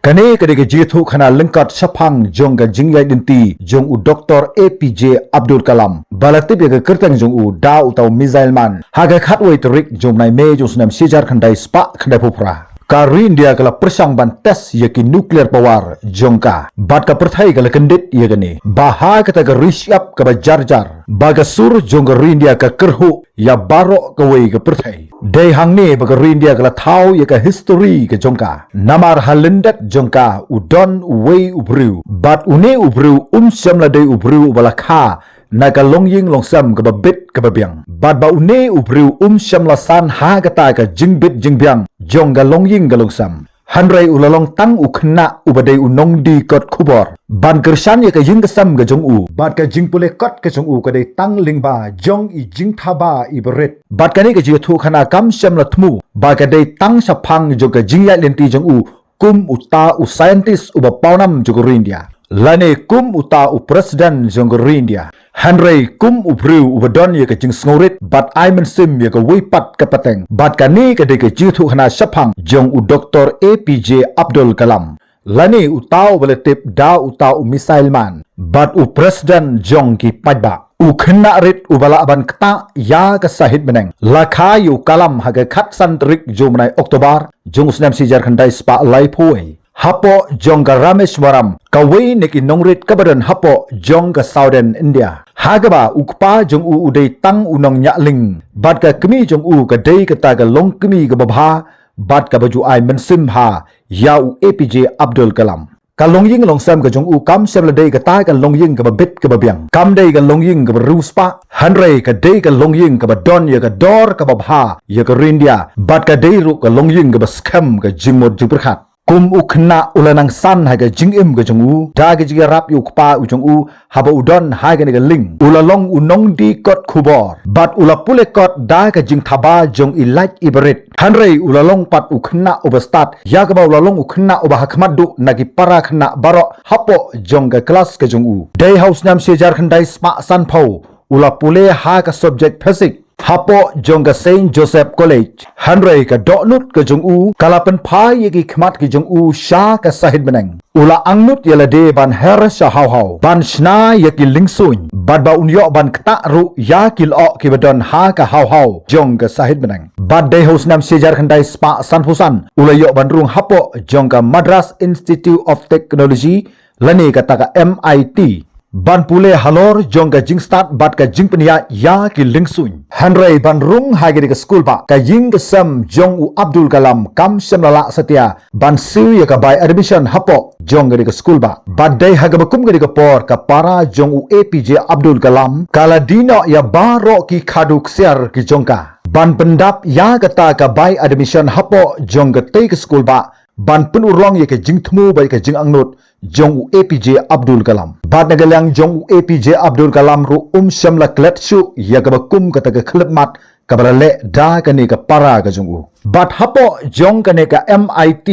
Kane kadeke jithu khana lengkat sapang jong ga jingyai dinti jong u Dr. A.P.J. Abdul Kalam balatip ya kertang jong u da utau misail man haga khatwai terik jong nai me jong sunam sijar khandai spa khandai phupra Kari India kala persang ban tes yakin nuclear power jongka bat ka perthai kala kendit yagani baha kata ka rishyap ka jar baga sur jong ka India ka kerhu ya baro ka wei ka perthai dei hangni baga India kala thau ya ka history ka jongka namar halendat jongka udon wei ubru bat une ubru samla dei ubru balakha naga longying longsam ka babit ka babyang bad ba une ubru samla san ha kata ka jingbit jingbyang jong ga longying ga longsam hanrai ulalong tang ukhna ubadai NONGDIE KOT KHUBOR ban kersan ya ka jing kasam ga jong u bad ka jing pule kot ka jong u ka dei tang lingba jong i jing thaba i beret bad ka ni ka ji thu khana kam samla thmu ba ka dei tang saphang jong ka jingya lenti jong u kum uta u scientist uba paunam jong India lane kum uta u president jong India Hanrei kum ubru ubadon ya ka jing sngorit bat ai mensim ya ka wipat ka pateng bat ka ni ka de ka jithu khana saphang jong u Dr. A.P.J. Abdul Kalam lani utau baletip da utau misail man bat u president jong ki pajba u khna rit u bala ban kta ya ka sahid meneng lakha yu kalam haga khat santrik jomnai Oktober jong snam si jar khandai spa lai phoi hapo jong ka Rameshwaram kawai neki nongrit kabadan hapo jong ka Southern India hagaba ukpa jong u udai tang unong nyakling bat ka kemi jong u ka dei kata ka long kemi ka babha bat ka baju ai mensim ha ya u A.P.J. Abdul Kalam ka longying longsam ka jong u kam semla dei kata ka longying ka babit ka babyang kam dei ka longying ka ruspa hanrei ka dei ka longying ka badon ya ka dor ka babha ya ka India bat ka dei ru ka longying ka baskam ka jingmod jingperkhat kum ukhna ulanang san haga jingim ga jongu daga jiga rap yu kpa u jongu haba udon haga ne ga ling ulalong NONGDIE KOT KHUBOR bat ulapule kot daga jing thaba jong ilaj ibret hanrei ulalong pat ukhna ubastat yaga ba ulalong ukhna uba hakmadu nagi para khna baro hapo jong ga class ga jongu day house nam se jar khandai sma san phau ulapule ha ka subject physics hapo jong ka Saint Joseph College hanrei ka donut ka jong u kalapan phai yaki khmat ki jong u SHA ka sahid meneng ula angnut yala de ban her SHA hau ban shna yaki lingsuin bad ba unyo ban kta ru ya kilo ki badon ha ka hau jong ka sahid meneng bad de house nam sejar khandai spa san husan ula yo ban rung hapo jong ka Madras Institute of Technology lani ka ta ka MIT ban pule halor jong ka jing start bat ka jing penia ya ki lingsuin hanrei ban rung hagiri ka school ba ka jing ka sam jong u Abdul Kalam kam semlala satya ban siu ya ka by admission hapo jong gari ka school ba bat dai hagabakum gari ka por ka para jong u A.P.J. Abdul Kalam kala dino ya baro ki khaduk ser ki jong ka ban pendap ya kata ka by admission hapo jong ka te ka school ba ban pun urong ya ka jing thmu bai ka jing angnut jong u A.P.J. Abdul Kalam bat nagalang jong u A.P.J. Abdul Kalam ru samla klet shu ya ka bakum kata ka khlep mat ka balale da ka ne ka para ka jong u bat hapo jong ka ne ka MIT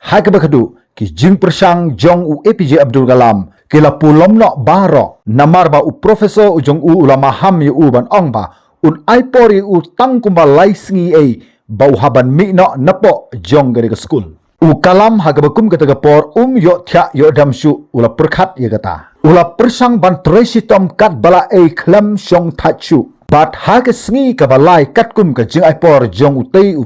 ha ka bakhadu ki jing persang jong u A.P.J. Abdul Kalam kila pulom no baro namar ba u professor u jong u ulama ham yu u ban ong ba un aipori u tangkumba laisingi ei bau haban mi no napo jong ka school u kalam hagabakum kata gapor yo thya yo damshu ula perkhat ye kata ula persang ban tresitom kat bala ei khlam shong thachu bat haga sngi ka balai katkum ka jing aipor jong utei u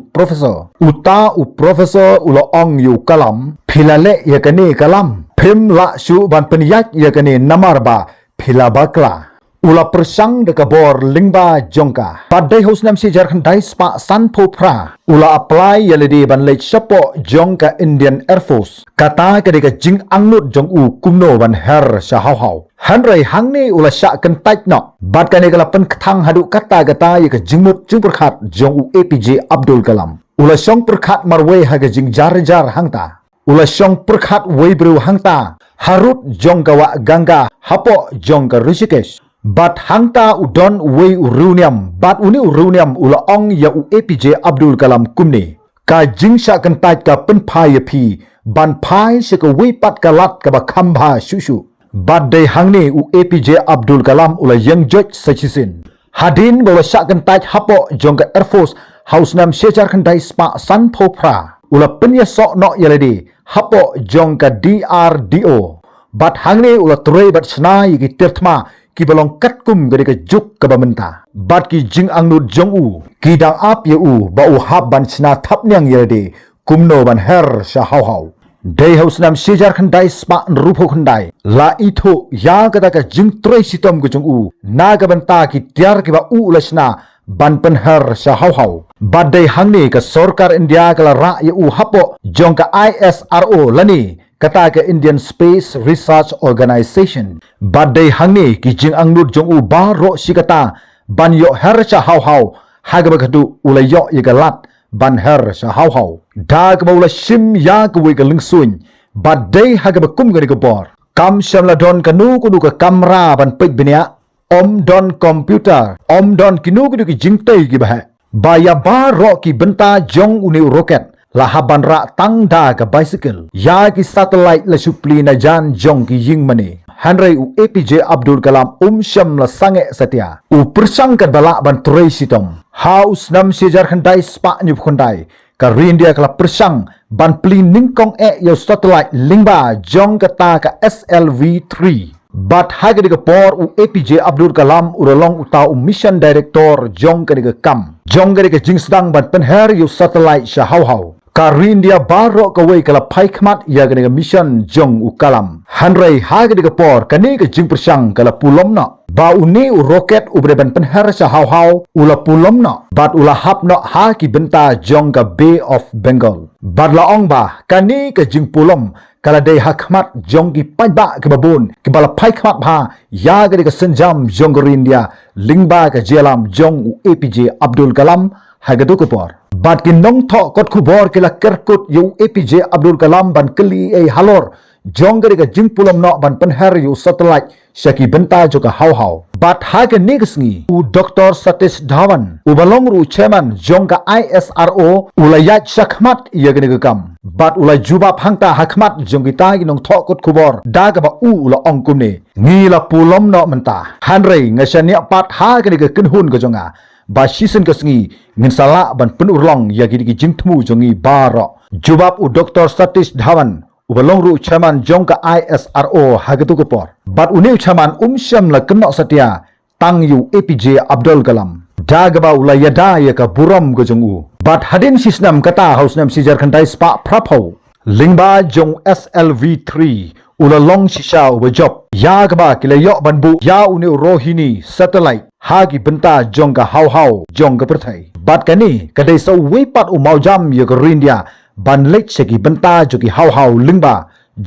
professor ula ong yu kalam philale ye kane kalam phim la shu ban peniyat ye kane namar ba phila bakla ula persang de kabor lingba jongka padai house nam si jarkhan dai spa san phopra ula apply yaledi ban lech sapo jongka Indian Air Force kata ka de ka jing angnut jong u kumno ban her SHA hau hanrei hangni ula sha kan tait no bat ka ne kala pen khang hadu kata ye ka jingmut jing perkhat jong u A.P.J. Abdul Kalam ula song perkhat marwe ha ka jing jar hangta ula song perkhat weibru hangta harut jongka wa ganga hapo jongka Rishikesh bat hangta udon wei uruniam bat uni uruniam ula ong ya u A.P.J. Abdul Kalam kumni ka jingsha kan tait ka pen phai phi ban phai se ka wei pat ka lat ka ba khamba shushu bat dei hangni u A.P.J. Abdul Kalam ula yang joj sachisin hadin bawa sha kan tait hapo jong ka Air Force house nam sechar kan dai spa san phopra ula penya sok no yaledi hapo jong ka DRDO bat hangne ula trei bat snai ki tirthma ki balong kat kum gade ka juk ka bamenta bat ki jing angnut jong u ki dang ap ye u ba u hab ban sna thap nyang yerde kumno ban her sha hau hau dei haus nam sejar khandai spa rupo khandai la itho ya kada ka jing trei sitom go jong u na ga banta ki tiar ki ba u ulasna ban pen her sha hau hau bat dei hangne ka sarkar India kala ra ye u hapo jong ka ISRO lani kata ke Indian Space Research Organization badai hangne ki jing angnut jong u ba ro sikata ban yo her cha hau hau haga bagadu ulayo yagalat ban her cha hau hau dag maula sim ya ku we galing sun badai haga bakum gani gobor kam shamla don kanu kunu ka kamera ban pek benia om don computer om don kinu kunu ki jing tai ki bah ba ya ba ro ki benta jong uni rocket lahaban ra tang da ka bicycle ya ki satellite la supli na jan jong ki ying mane hanrei u A.P.J Abdul Kalam sham la sange satya u persang ka bala ban trei sitom house nam sejar khandai spa nyu khandai ka India kala persang ban pli ningkong yo satellite lingba jong ka ta ka SLV3 but hagadi ka por u A.P.J Abdul Kalam uralong uta mission director jong ka kam jong ka jing sedang ban penher yo satellite sha hau hau ka India baro ka wei kala paikmat ya ga mission jong u kalam hanrei hagadi ka por kani ka jing persang kala pulom na ba uni u rocket u breban penher sha hau hau ula pulom na bat ula hap no ha ki benta jong ka Bay of Bengal bat la ong ba kani ka jing pulom kala dei hakmat jong ki pajba ke babun ke bala paikmat bha ya ga ka senjam jong ka India lingba ka jelam jong u A.P.J Abdul Kalam hagadu ko por bat ki nong tho kot khubor ke la kerkut yu A.P.J Abdul Kalam ban keli ei halor jong ka jing pulam no ban penher yu satellite shaki benta jo ka hau hau bat ha ke nigsngi u Dr. Satish Dhawan u balong ru chairman jong ka ISRO ulayat shakmat ya ga kam bat ulai jubab hangta hakmat jong kita gi nong tho kot khubor da ga ba u ula ong kumne ngi la pulam no menta hanrei ngasania pat ha ke ga kinhun ga jonga ba season ka sngi min sala ban penurlong ya gi jing thmu jongi baro jubab u Dr. Satish Dhawan ubalong ru chairman jong ka ISRO hagatu ko por bat uni chairman sham la kno satya tang yu A.P.J Abdul Kalam dagba ulayada ya ka buram go jong u bat hadin sisnam kata hausnam sijar khandai spa prapho lingba jong SLV3 ulalong shisha ubajob ya gaba kilayo banbu ya uni rohini satellite hagi benta jong ka hau hau jong ka perthai bat kani kadai so wipat umaujam ya ka India ban lek segi benta joki hau hau lingba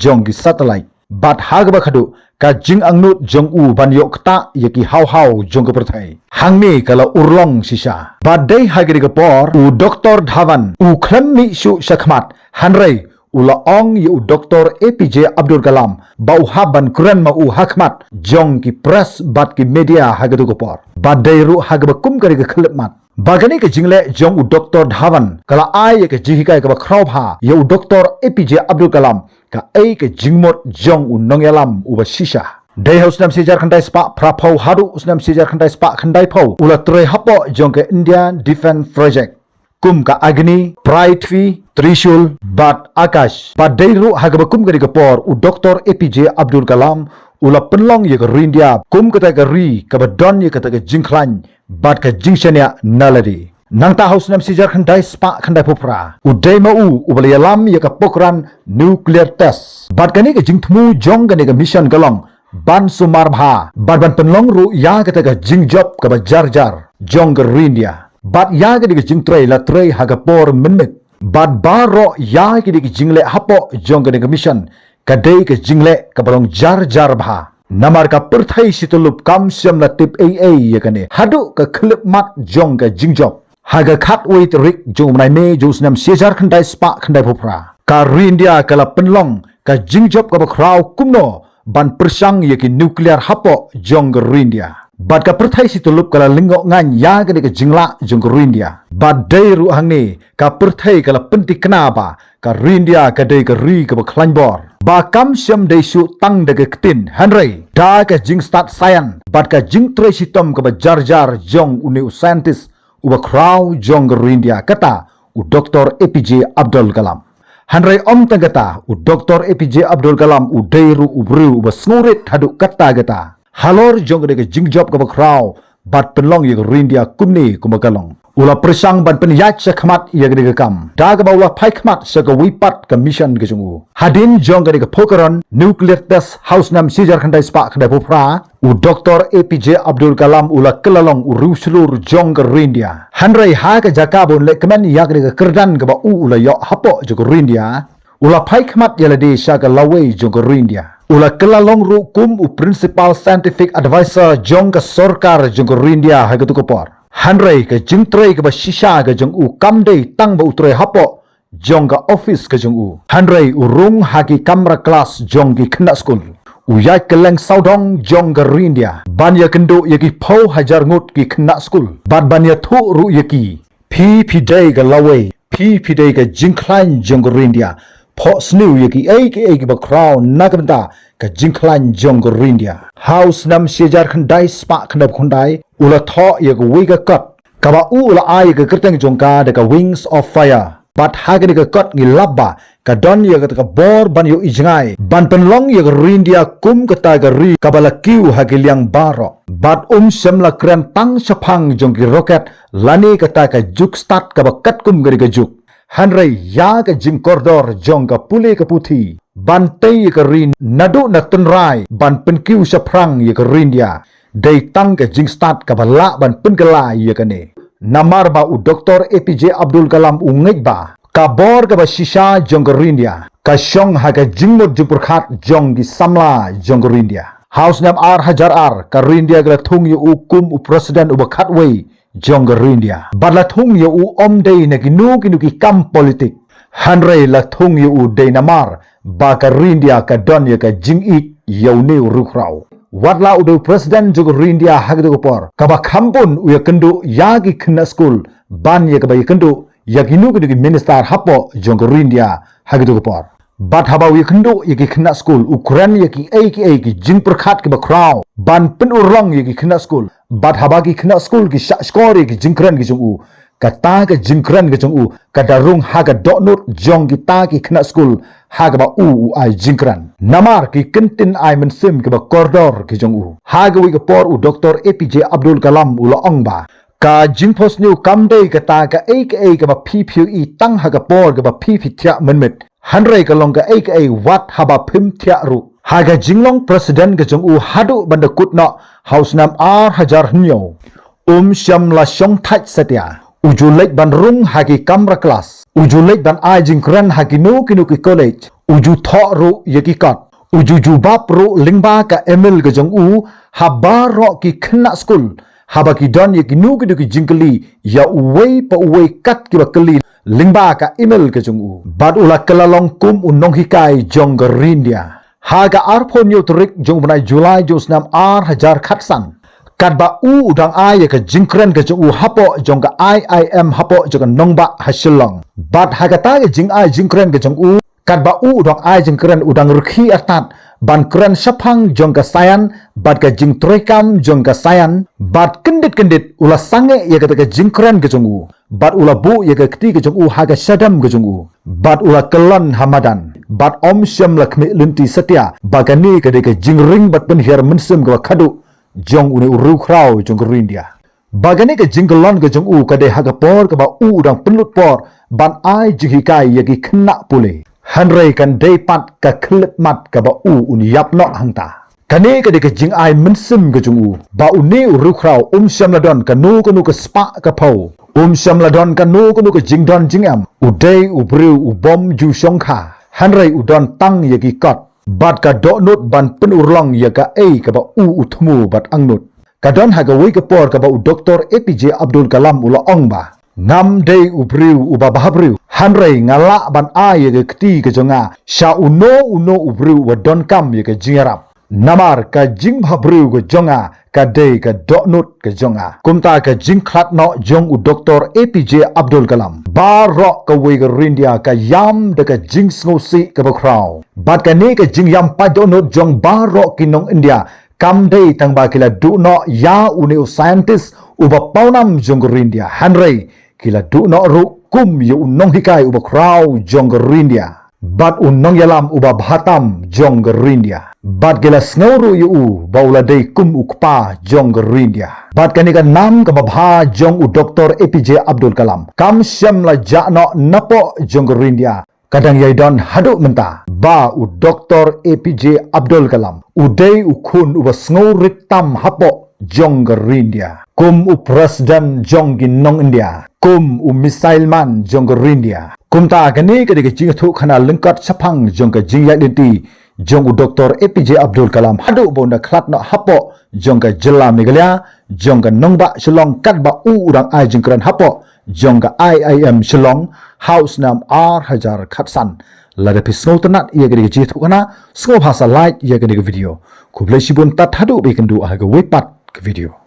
jong ki satellite bat hagba khadu ka jing angnut jong u ban yok ta yaki hau hau jong ka perthai hangni kala urlong sisa bat dei hagri ka por u Dr. Dhawan u khlammi shu shakmat hanrei ula ong yu Dr. A.P.J Abdul Kalam bau haban kuran ma u hakmat jong ki press bat ki media hagadu ko por bat dei ru hagba kum kari ka khlepmat bagani ke jingle jong u Dr. Dhawan kala ai ke jihikai ka khrau bha yu Dr. A.P.J Abdul Kalam ka ai ke jingmot jong u nongyalam u ba shisha dei hausnam sejar khandai spa prapho hadu usnam sejar khandai spa khandai pho ula tre hapo jong ke Indian Defense Project kum ka Agni Prithvi Trishul bat Akash bat dei ru hagba kum gari ka por u Dr. A.P.J Abdul Kalam ula penlong ye ka India kum kata ka ri ka badon ye kata ka jingkhlan bat ka jingshania naladi nangta hausnam sijar khandai spa khandai phopra u dei ma u ubalayalam ye ka pokran nuclear test bat kani ka jingthmu jong kani ka mission galong ban sumar bha bat ban penlong ru ya kata ka jingjob ka ba jar jar jong ka India bat ya kani ka jingtrei la trei haga por minmit bat baro ya kini ki jingle hapo jong kani ka mission kadai ka jingle ka balong jar jar bha namar ka perthai situlup kam syam la tip AA ya kani hadu ka khlip mat jong ka jingjob haga khat wait rik jong nai me josnam sejar khandai spa khandai phopra ka India kala penlong ka jingjob ka bakrau kumno ban persang ya ki nuclear hapo jong ka India bat ka perthai situlup kala lingo ngan ya kani ka jingla jong ka India bat dei ru hangni ka perthai kala penti kenapa ka India ka dei ka ri ka baklanbor ba kam syam dei su tang de ketin hanrei da ka jing start sayan bat ka jing tre sitom ka jar jar jong uni scientist u ba kraw jong ka India kata u Dr. A.P.J Abdul Kalam Handrai om tagata u Dr. A.P.J. Abdul Kalam u deiru u bru u basngurit haduk kata gata. Halor jong ke jingjob ke bakraw bat penlong ye rindia kumni kumakalong. Ula persang ban penyat sekhamat ye ke kam. Da ke bawah pai khamat seka wipat ke mission ke jungu. Hadin jong ke pokeron nuclear test house nam sijar khandai spa khandai popra u Dr. A.P.J. Abdul Kalam ula kelalong u ruslur jong ke rindia. Handrai ha ke jakabon le kemen yak ke kerdan ke ba ula yok hapo je ke rindia. Ula pai khamat ye lade saka lawe jong ke rindia. Ula kelalong rukum u principal scientific advisor jong ke sorkar jong ke rindia ha ke tukopor. Handrai ke jingtrei ke ba SHA ke jong u kamdei tang ba utrei hapo jong ke office ke jong u. Handrai urung hagi kamera kelas jong ki kena school. Uyai keleng saudong jong ke rindia. Banya kendo yaki pau hajar ngut ki kena school. Bad banya thu ru yaki. P.P.J. ke lawe. P.P.J. ke jingklain jong ke rindia. Pok sniu yaki A.K.A. ba crown nakamta ke jingklain jong ke rindia. House nam sijar khandai spa khandap khandai. Ula tho ye ke wiga kot. Kaba ula ai ke kerteng jongka de ke wings of fire. Bat hagani ke kot ngi labba. Ka don ye ke bor ban yo ijngai. Ban penlong ye ke rindia kum ke ta ke ri. Kabala kiu hagi liang baro. Bat semla kren tang sepang jongki roket. Lani ke ta ke juk start kaba kat kum ke juk. Handrai ya ke jing koridor jong ke pule ke puthi. Ban tei ye ke rin nadu na tunrai. Ban penkiu seprang ye ke rindia. Day tang ke jing start ka bala ban penkela ye kane. Namar ba u Dr. A.P.J. Abdul Kalam u ngej ba. Ka bor ka ba SHA jong ke rindia. Ka syong ha ka jingmut jupurkhat jong ki samla jong ke rindia. House nam ar hajar ar ka rindia ka thung yu u kum u president u bakhat wei jong ke rindia. Bat la thung yu u om day na kinu ki kam politik. Handrai la thung yu u day namar ba ka rindia ka don ye ka jing it yau ne rukrau. Watla udah presiden juga rindia hagdu kopor. Kaba kampun uya kendu yagi kena school ban ya kaba kendu yaginu kedu minister hapo jong rindia hagdu kopor. Bat haba uya kendu yagi kena school ukuran yagi A.K.A. ki jing perkhat ke bakraw ban penurong yagi kena school. Bat haba ki kena school ki skori ki jingkran ki jungu. Kata ke jingkran ke jungu kadarung haga doknut jong kita ki kena school haga ba u ai jingkran. Namar ki kentin ai mensim ke ba koridor ki jong u. Haga wi ke por u Dr. A.P.J. Abdul Kalam u la ong ba. Ka jingpos new kamdei kata ka A.K.A. ke ba PPE tang haga por ke ba PP tia menmit. Handrai ke long ke A.K.A. wat haba pim tia ru. Haga jinglong presiden ke jong u hadu bandakut no house nam ar hajar hnyo. Syam la syong thach setia. Ujulek ban rung hagi kamera kelas. Ujulek ban ai jingkran hagi nu ki college. Uju thok ru yaki kot. Uju jubab ru lingba ka emil ke jong u. Haba ro ki kena school. Haba ki don yaki nu ki jingkeli. Ya uwei pa uwei kat ki bakeli. Lingba ka emil ke jong u. Bad ula kelalong kum unong hikai jong ke rindia. Haga arpon yotrik jong benai Julai josnam ar hajar khatsan. Kadba u udang ai ke jingkren ke jong u hapo jong ka IIM hapo jong nongba hasilong. Bat hagata ke jing ai jingkren ke jong u. Kadba u udang ai jingkren udang rukhi atat. Ban kren sepang jong ka sayan. Bat ke jing trekam jong ka sayan. Bat kendit ula sange ye ke jingkren ke jong u. Bat ula bu ye ke keti ke jong u haga sadam ke jong u. Bat ula kelon hamadan. Bat syam lakmi lunti setia. Bagani ke jingring bat penhir mensim ke kadu. Jong une uru krau jong ke rindia. Bagani ke jinggelon ke jong u kade haga por ke ba u dang penlut por ban ai jinghikai yagi kena pule. Handrai kan deipat ke khlip mat ke ba u yap no hangta. Kane kade ke jing ai mensim ke jong u. Ba uni uru krau syam ladon ke nu ke spa ke pau. Syam ladon ke nu ke jingdon jingam. Udai ubru ubom ju syongkha. Handrai udon tang yagi kot. Bat ka doknut ban penurlong ya ka ke ba u utmu bat angnut. Kadon haga wei ke por ka ba u Dr. A.P.J. Abdul Kalam ula ong ba. Ngam dei ubriu uba bahabriu. Handrai ngala ban a ya ke keti ke jonga. Sha uno ubriu wa don kam ya ke jingarap. Namar ka jing bahabriu ke jonga. Ka dei ka doknut ke jonga. Kumta ka jing klat no jong u Dr. A.P.J. Abdul Kalam. Barok ka wei ke rindia ka yam de ka jing ngosi ke bakrau. Bat ka ne ka jing yam pa donut jong barok kinong India. Kam dei tang ba kila du no ya uneu scientist uba paunam jong rindia. Handrai kila du no ru kum yu unong hikai uba krau jong rindia. bad nong yalam uba bhatam jong gerindia bad gela snowru yu baula dei kum ukpa jong gerindia bad kanika nam ka babha jong Dr. A.P.J. Abdul Kalam kam syam la jakno napo jong gerindia kadang yaidon haduk menta ba Dr. A.P.J. Abdul Kalam udai ukun uba snowrik tam hapo jong gerindia kum presiden jong ginong India kum misail man jong gerindia kum ta gani ka de jing thu khana lengkat sapang jong ka jing ya denti jong Dr. A.P.J. Abdul Kalam hadu bonda khlat no hapo jong ka jela Meghalaya jong ka nongba Shillong kat ba urang ai jing kran hapo jong ka IIM Shillong house nam R hajar khatsan la de pisno tanat ye ka de jing thu khana sko bhasa like ye ka de video kublai shibun tat hadu be kan du a ga wepat video